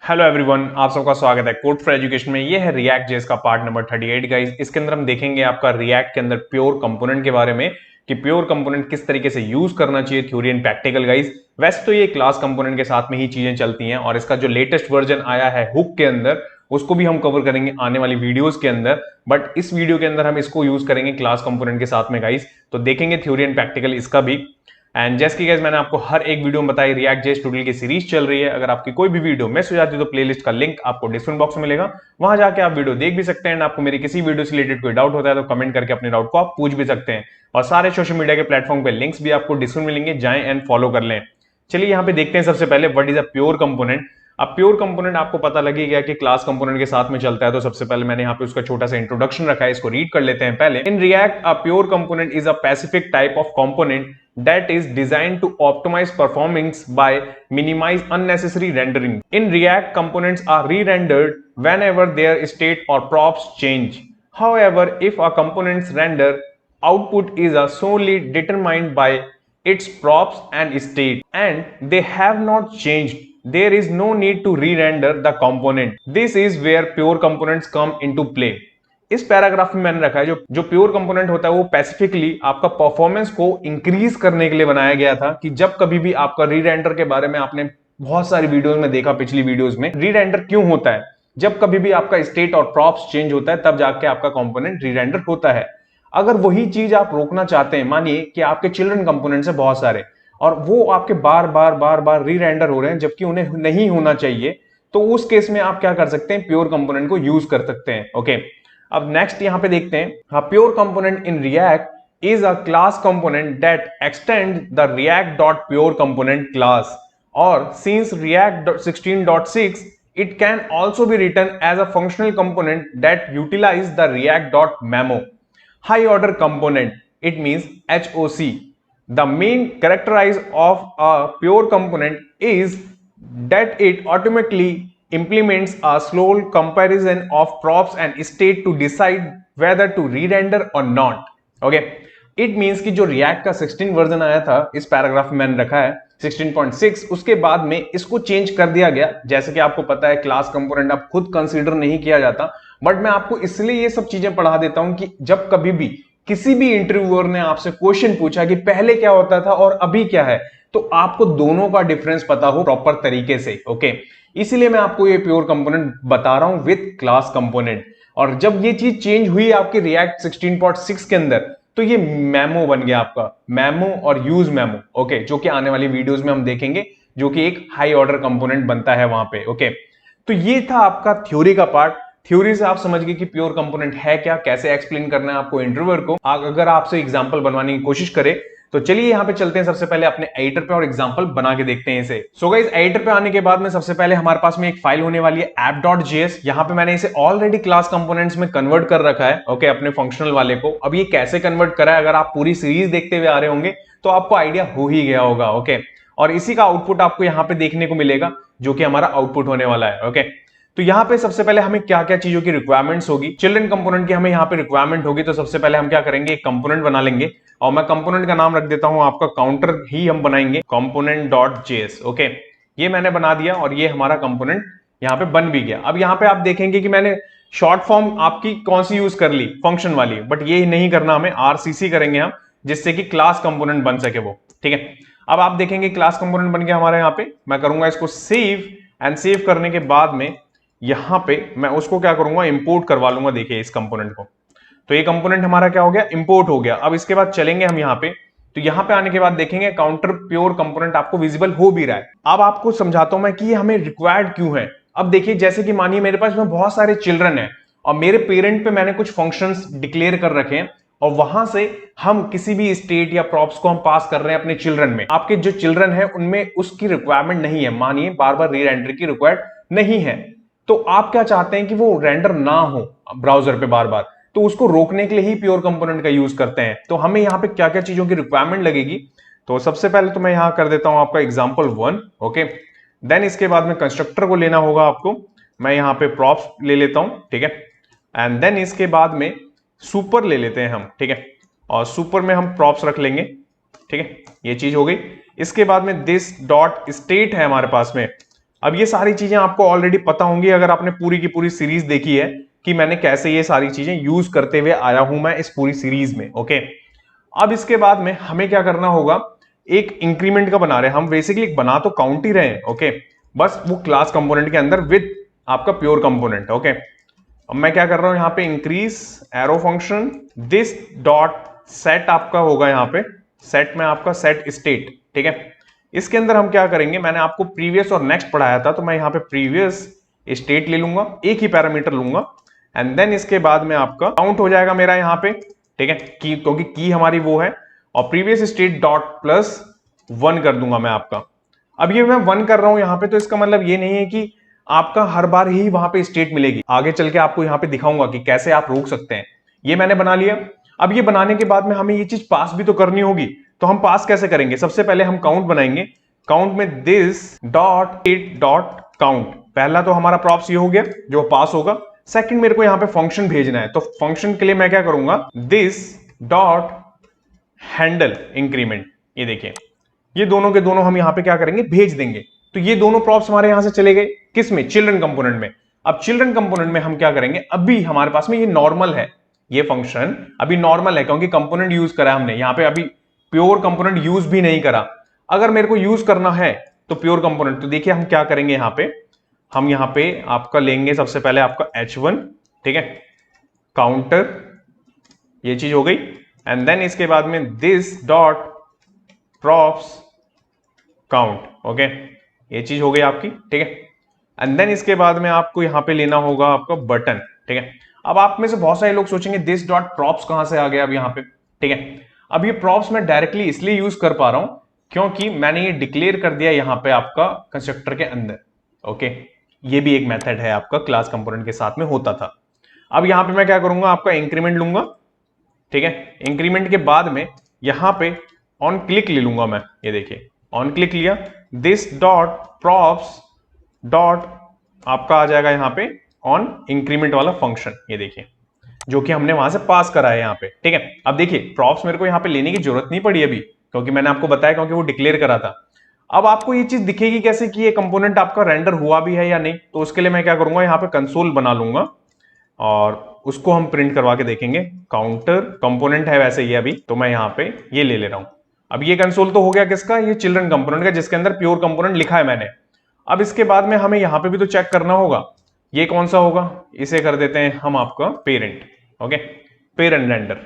Hello everyone, आप सबका स्वागत है कोड फॉर एजुकेशन में। ये है रिएक्ट जेएस का पार्ट नंबर 38 गाइस। इसके अंदर हम देखेंगे आपका रिएक्ट के अंदर प्योर कंपोनेंट के बारे में कि प्योर कंपोनेंट किस तरीके से यूज करना चाहिए, थ्योरी एंड प्रैक्टिकल गाइस। वैसे तो ये क्लास कंपोनेंट के साथ में ही चीजें चलती हैं और इसका जो लेटेस्ट वर्जन आया है हुक के अंदर उसको भी हम कवर करेंगे आने वाली वीडियोस के अंदर। बट इस वीडियो के अंदर हम इसको यूज करेंगे क्लास कंपोनेंट के साथ में गाइस। तो देखेंगे थ्योरी एंड प्रैक्टिकल इसका भी। एंड जैसे कि गाइस मैंने आपको हर एक वीडियो में बताई, रिएक्ट जेएस ट्यूटोरियल की सीरीज चल रही है। अगर आपकी कोई भी वीडियो मिस हो जाती है तो प्लेलिस्ट का लिंक आपको डिस्क्रिप्शन बॉक्स में मिलेगा, वहां जाके आप वीडियो देख भी सकते हैं। आपको मेरी किसी वीडियो से रिलेटेड कोई डाउट होता है तो कमेंट करके अपने डाउट को आप पूछ भी सकते हैं। और सारे सोशल मीडिया के प्लेटफॉर्म पे लिंक्स भी आपको डिस्क्रिप्शन में मिलेंगे, जाएं एंड फॉलो कर लें। चलिए यहाँ पे देखते हैं सबसे पहले what is a pure component. अब प्योर कंपोनेंट आपको पता लगी गया कि क्लास कंपोनेंट के साथ में चलता है, तो सबसे पहले मैंने यहाँ पे उसका छोटा सा इंट्रोडक्शन रखा है, इसको रीड कर लेते हैं पहले। In React a pure component is a specific type of component that is designed to optimize performance by minimize unnecessary rendering. In React, components are re-rendered whenever their state or props change. However, if a component's render output is solely determined by its props and state and they have not changed, there is no need to re-render the component. This is where pure components come into play. इस paragraph में मैंने रखा है जो pure component होता है वो specifically आपका परफॉर्मेंस को इंक्रीज करने के लिए बनाया गया था। कि जब कभी भी आपका री रेंडर के बारे में आपने बहुत सारी वीडियोस में देखा, पिछली वीडियोस में री रेंडर क्यों होता है, जब कभी भी आपका स्टेट और प्रॉप्स चेंज होता है तब जाके आपका कंपोनेंट री रेंडर होता है। अगर वही चीज आप रोकना चाहते हैं, मानिए कि आपके चिल्ड्रन कंपोनेंट्स है बहुत सारे और वो आपके बार बार री रेंडर हो रहे हैं जबकि उन्हें नहीं होना चाहिए, तो उस केस में आप क्या कर सकते हैं, प्योर कंपोनेंट को यूज कर सकते हैं। ओके, अब नेक्स्ट यहां पे देखते हैं, pure component in React is a class component that extend the react dot pure component class, और since react 16.6 it can also be written as a functional component that utilize the react.memo high order component. It means HOC. The main characteristic of a pure component is that it automatically implements a slow comparison of props and state to decide whether to re-render or not. Okay, it means कि जो React का 16 version आया था, इस paragraph में मैंने रखा है 16.6, उसके बाद में इसको चेंज कर दिया गया। जैसे कि आपको पता है क्लास कंपोनेंट अब खुद कंसीडर नहीं किया जाता, बट मैं आपको इसलिए ये सब चीजें पढ़ा देता हूं कि जब कभी भी किसी भी इंटरव्यूअर ने आपसे क्वेश्चन पूछा कि पहले क्या होता था और अभी क्या है, तो आपको दोनों का डिफरेंस पता हो प्रॉपर तरीके से। ओके, इसीलिए मैं आपको ये प्योर कंपोनेंट बता रहा हूं विद क्लास कंपोनेंट। और जब ये चीज चेंज हुई आपके रिएक्ट 16.6 के अंदर, तो ये मेमो बन गया आपका, मेमो और यूज मेमो। ओके, जो कि आने वाली वीडियोस में हम देखेंगे, जो कि एक हाई ऑर्डर कंपोनेंट बनता है वहां पे। ओके, तो ये था आपका थ्योरी का पार्ट। थ्योरी से आप समझ गए कि प्योर कंपोनेंट है क्या, कैसे एक्सप्लेन करना है आपको इंटरव्यूअर को, अगर आपसे एग्जांपल बनवाने की कोशिश करे। तो चलिए यहाँ पे चलते हैं सबसे पहले अपने एडिटर पे और एग्जांपल बना के देखते हैं इसे। सो गाइस, एडिटर पे आने के बाद में सबसे पहले हमारे पास में एक फाइल होने वाली है app.js। यहाँ पे मैंने इसे ऑलरेडी क्लास कंपोनेंट्स में कन्वर्ट कर रखा है। ओके, अपने फंक्शनल वाले को। अब ये कैसे कन्वर्ट करा है, अगर आप पूरी सीरीज देखते हुए आ रहे होंगे तो आपको आइडिया हो ही गया होगा। ओके, और इसी का आउटपुट आपको यहाँ पे देखने को मिलेगा, जो कि हमारा आउटपुट होने वाला है। ओके, तो यहाँ पे सबसे पहले हमें क्या क्या चीजों की रिक्वायरमेंट्स होगी, चिल्ड्रन कंपोनेंट की हमें यहाँ पे रिक्वायरमेंट होगी। तो सबसे पहले हम क्या करेंगे, एक कंपोनेंट बना लेंगे और मैं कंपोनेंट का नाम रख देता हूं आपका काउंटर ही हम बनाएंगे, component.js। ओके, ये मैंने बना दिया और ये हमारा कंपोनेंट यहाँ पे बन भी गया। अब यहाँ पे आप देखेंगे कि मैंने शॉर्ट फॉर्म आपकी कौन सी यूज कर ली, फंक्शन वाली, बट ये नहीं करना, हमें RCC करेंगे हम, जिससे कि क्लास कंपोनेंट बन सके वो। ठीक है, अब आप देखेंगे क्लास कंपोनेंट बन गया हमारे यहाँ पे। मैं करूंगा इसको सेव, एंड सेव करने के बाद में यहां पे मैं उसको क्या करूंगा, इंपोर्ट करवा लूंगा। देखिए इस कंपोनेंट को, तो ये कंपोनेंट हमारा क्या हो गया, इंपोर्ट हो गया। अब इसके बाद चलेंगे हम यहाँ पे, तो यहाँ पे आने के बाद देखेंगे काउंटर प्योर कंपोनेंट आपको विजिबल हो भी रहा है। अब आपको समझाता हूं मैं कि ये हमें रिक्वायर्ड क्यों है। अब देखिए, जैसे कि मानिए मेरे पास में बहुत सारे चिल्ड्रन हैं और मेरे पेरेंट पे मैंने कुछ फंक्शंस डिक्लेयर कर रखे हैं और वहां से हम किसी भी स्टेट या प्रॉप्स को हम पास कर रहे हैं अपने चिल्ड्रन में। आपके जो चिल्ड्रन है उनमें उसकी रिक्वायरमेंट नहीं है, मानिए बार बार री रेंडर की रिक्वायर्ड नहीं है, तो आप क्या चाहते हैं कि वो रेंडर ना हो ब्राउजर पे बार बार, तो उसको रोकने के लिए ही प्योर कंपोनेंट का यूज करते हैं। तो हमें यहाँ पे क्या क्या चीजों की रिक्वायरमेंट लगेगी, तो सबसे पहले तो मैं यहां कर देता हूं आपका example1। ओके, देन इसके बाद में कंस्ट्रक्टर को लेना होगा आपको, मैं यहाँ पे प्रॉप्स ले लेता हूं। ठीक है, एंड देन इसके बाद में सुपर ले लेते हैं हम। ठीक है, और सुपर में हम प्रॉप्स रख लेंगे। ठीक है, ये चीज हो गई। इसके बाद में दिस डॉट स्टेट है हमारे पास में, अब ये सारी चीजें आपको ऑलरेडी पता होंगी अगर आपने पूरी की पूरी सीरीज देखी है कि मैंने कैसे ये सारी चीजें यूज करते हुए आया हूं मैं इस पूरी सीरीज में। ओके, अब इसके बाद में हमें क्या करना होगा, एक इंक्रीमेंट का बना रहे हैं हम, बेसिकली बना तो काउंट ही रहे हैं। ओके, बस वो क्लास कंपोनेंट के अंदर विद आपका प्योर कंपोनेंट। ओके, अब मैं क्या कर रहा हूं यहां पे, increase arrow function this dot set आपका होगा यहां पे, सेट में आपका सेट स्टेट। ठीक है, इसके अंदर हम क्या करेंगे, मैंने आपको प्रीवियस और नेक्स्ट पढ़ाया था, तो मैं यहां पे प्रीवियस स्टेट ले लूंगा, एक ही पैरामीटर लूंगा, एंड देन इसके बाद में आपका काउंट हो जाएगा मेरा यहां पे। ठीक है, की क्योंकि की हमारी वो है, और प्रीवियस स्टेट डॉट प्लस 1 कर दूंगा मैं आपका। अब ये मैं 1 कर रहा हूं यहां पे, तो इसका मतलब ये नहीं है कि आपका हर बार ही वहां पे स्टेट मिलेगी, आगे चल के आपको यहां पे दिखाऊंगा कि कैसे आप रोक सकते हैं। ये मैंने बना लिया। अब ये बनाने के बाद में हमें ये चीज पास भी तो करनी होगी, तो हम पास कैसे करेंगे, सबसे पहले हम काउंट बनाएंगे। काउंट में this dot it dot count, पहला तो हमारा प्रॉप्स ये हो गया जो पास होगा। सेकंड मेरे को यहां पे फंक्शन भेजना है, तो फंक्शन के लिए मैं क्या करूंगा, दिस डॉट हैंडल इंक्रीमेंट। ये देखिए, ये दोनों के दोनों हम यहां पे क्या करेंगे, भेज देंगे। तो ये दोनों प्रॉप्स हमारे यहां से चले गए किस में, चिल्ड्रन कंपोनेंट में। अब चिल्ड्रन कंपोनेंट में हम क्या करेंगे, अभी हमारे पास में ये नॉर्मल है, ये फंक्शन अभी नॉर्मल है क्योंकि कंपोनेंट यूज करा है हमने यहां पे, अभी प्योर कंपोनेंट यूज भी नहीं करा। अगर मेरे को यूज करना है तो प्योर कंपोनेंट, तो देखिए हम क्या करेंगे यहां पे, हम यहां पे आपका लेंगे सबसे पहले आपका h1। ठीक है, काउंटर, ये चीज हो गई, एंड देन इसके बाद में this dot props count. Okay, ये चीज हो गई आपकी। ठीक है, एंड देन इसके बाद में आपको यहां पे लेना होगा आपका बटन। ठीक है, अब आप में से बहुत सारे लोग सोचेंगे दिस डॉट प्रॉप्स कहां से आ गया अब यहां पे। ठीक है, अब ये प्रॉप्स मैं डायरेक्टली इसलिए यूज कर पा रहा हूं क्योंकि मैंने ये डिक्लेयर कर दिया यहां पे आपका कंस्ट्रक्टर के अंदर। ओके, ये भी एक मेथड है आपका, क्लास कंपोनेंट के साथ में होता था। अब यहां पे मैं क्या करूंगा, आपका इंक्रीमेंट लूंगा। ठीक है, इंक्रीमेंट के बाद में यहां पे ऑन क्लिक ले लूंगा मैं, ये देखिए ऑन क्लिक लिया, दिस डॉट प्रॉप्स डॉट आपका आ जाएगा यहां पे ऑन इंक्रीमेंट वाला फंक्शन, ये देखिए जो कि हमने वहां से पास करा है यहां पे। ठीक है, अब देखिए प्रॉप्स मेरे को यहां पे लेने की जरूरत नहीं पड़ी अभी, क्योंकि मैंने आपको बताया क्योंकि वो डिक्लेयर करा था। अब आपको ये चीज दिखेगी कैसे कि ये कंपोनेंट आपका रेंडर हुआ भी है या नहीं, तो उसके लिए मैं क्या करूंगा, यहाँ पे कंसोल बना लूंगा और उसको हम प्रिंट करवा के देखेंगे। काउंटर कंपोनेंट है वैसे ये अभी, तो मैं यहाँ पे ये ले रहा हूं। अब ये कंसोल तो हो गया किसका, ये चिल्ड्रन कंपोनेंट का, जिसके अंदर प्योर कंपोनेंट लिखा है मैंने। अब इसके बाद में हमें यहाँ पे भी तो चेक करना होगा, ये कौन सा होगा, इसे कर देते हैं हम आपका पेरेंट। Okay, parent render.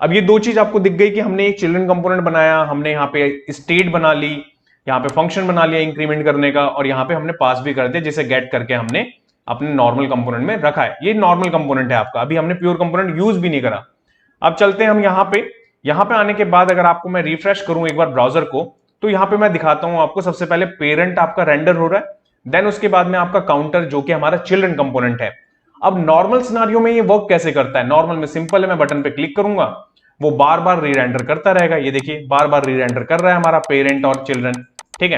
अब ये दो चीज आपको दिख गई कि हमने एक चिल्ड्रन कंपोनेंट बनाया, हमने यहाँ पे स्टेट बना ली, यहाँ पे फंक्शन बना लिया इंक्रीमेंट करने का, और यहाँ पे हमने पास भी कर दिया जिसे गेट करके हमने अपने नॉर्मल कंपोनेंट में रखा है। ये नॉर्मल कंपोनेंट है आपका, अभी हमने प्योर कंपोनेंट यूज भी नहीं करा। अब चलते हैं हम यहाँ पे आने के बाद अगर आपको मैं रिफ्रेश करूं एक बार ब्राउजर को, तो यहाँ पे मैं दिखाता हूं आपको, सबसे पहले पेरेंट आपका रेंडर हो रहा है, देन उसके बाद में आपका काउंटर जो कि हमारा चिल्ड्रन कंपोनेंट है। अब नॉर्मल सिनारियो में ये वर्क कैसे करता है, नॉर्मल में सिंपल है, मैं बटन पे क्लिक करूंगा, वो बार बार री रेंडर करता रहेगा। ये देखिए बार बार री रेंडर कर रहा है हमारा पेरेंट और चिल्ड्रन। ठीक है,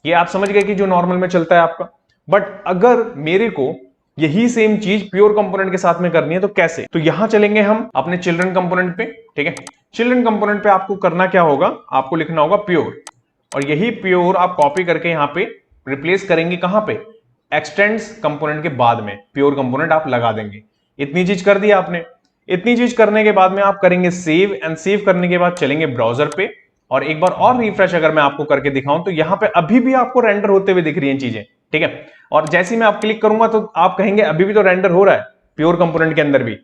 ये आप समझ गए कि जो नॉर्मल में चलता है आपका। बट अगर मेरे को यही सेम चीज प्योर कंपोनेंट के साथ में करनी है तो कैसे, तो यहां चलेंगे हम अपने चिल्ड्रन कंपोनेंट पे। ठीक है, चिल्ड्रन कंपोनेंट पे आपको करना क्या होगा, आपको लिखना होगा प्योर, और यही प्योर आप कॉपी करके यहां पे रिप्लेस करेंगे कहां पे, एक्सटेंड्स कंपोनेंट के बाद में प्योर कंपोनेंट आप लगा देंगे। इतनी चीज कर दिया आपने। इतनी चीज करने के बाद में आप करेंगे सेव, एंड सेव करने के बाद चलेंगे ब्राउजर पे, और एक बार और रिफ्रेश अगर मैं आपको करके दिखाऊं तो यहां पे अभी भी आपको रेंडर होते हुए दिख रही हैं चीजें। ठीक है, और जैसे ही मैं आप क्लिक करूंगा तो आप कहेंगे अभी भी तो रेंडर हो रहा है प्योर कंपोनेंट के अंदर भी।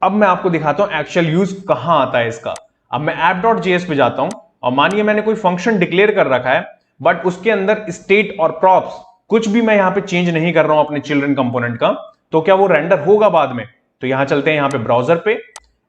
अब मैं आपको दिखाता हूं एक्चुअल यूज कहां आता है इसका। अब मैं app.js पे जाता हूं, और मानिए मैंने कोई फंक्शन डिक्लेयर कर रखा है, बट उसके अंदर स्टेट और प्रॉप्स कुछ भी मैं यहां पे चेंज नहीं कर रहा हूं अपने चिल्ड्रन कंपोनेंट का, तो क्या वो रेंडर होगा बाद में। तो यहां चलते हैं यहाँ पे ब्राउजर पे,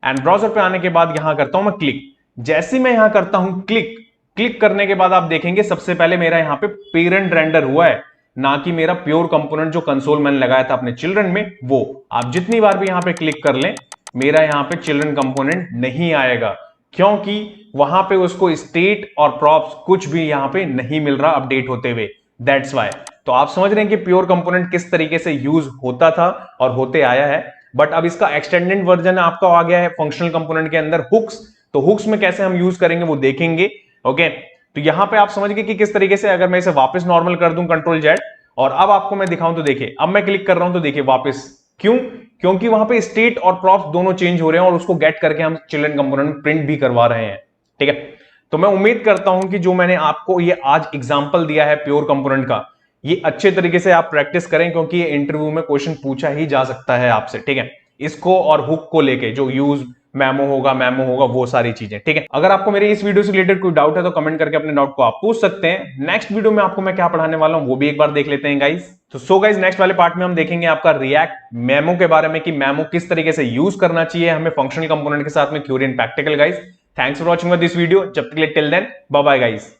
एंड ब्राउजर पे आने के बाद यहां करता हूं मैं क्लिक। जैसे मैं यहां करता हूं क्लिक, क्लिक करने के बाद आप देखेंगे सबसे पहले मेरा यहां पे पेरेंट रेंडर हुआ है, ना कि मेरा प्योर कंपोनेंट जो कंसोल मैंने लगाया था अपने चिल्ड्रन में वो। आप जितनी बार भी यहां पे क्लिक कर लें, मेरा यहां पे चिल्ड्रन कंपोनेंट नहीं आएगा, क्योंकि वहां पे उसको स्टेट और प्रॉप्स कुछ भी यहां पे नहीं मिल रहा अपडेट होते हुए, दैट्स वाई। तो आप समझ रहे हैं कि प्योर कंपोनेंट किस तरीके से यूज होता था और होते आया है। बट अब इसका एक्सटेंडेड वर्जन आपका आ गया है फंक्शनल कंपोनेंट के अंदर हुक्स, तो हुक्स में कैसे हम यूज करेंगे वो देखेंगे। ओके, तो यहां पे आप समझ गए कि किस तरीके से, अगर मैं इसे वापस नॉर्मल कर दूं कंट्रोल जेड, और अब आपको मैं दिखाऊं तो देखिए, अब मैं क्लिक कर रहा हूं तो देखिए वापस, क्यों? क्योंकि वहां पे स्टेट और प्रॉप्स दोनों चेंज हो रहे हैं और उसको गेट करके हम चिल्ड्रन कंपोनेंट प्रिंट भी करवा रहे हैं। ठीक है, तो मैं उम्मीद करता हूं कि जो मैंने आपको ये आज एग्जांपल दिया है प्योर कंपोनेंट का, ये अच्छे तरीके से आप प्रैक्टिस करें, क्योंकि ये इंटरव्यू में क्वेश्चन पूछा ही जा सकता है आपसे। ठीक है, इसको और हुक को लेके जो यूज मेमो होगा वो सारी चीजें। ठीक है, अगर आपको मेरे इस वीडियो से रिलेटेड कोई डाउट है तो कमेंट करके अपने डाउट को आप पूछ सकते हैं। नेक्स्ट वीडियो में आपको मैं क्या पढ़ाने वाला हूं वो भी एक बार देख लेते हैं गाइस। तो गाइस, नेक्स्ट वाले पार्ट में हम देखेंगे आपका रिएक्ट मेमो के बारे में, कि मेमो किस तरीके से यूज करना चाहिए हमें फंक्शनल कंपोनेंट के साथ में theory and practical guys. Thanks for watching this video. जब तक के लिए till then bye bye guys.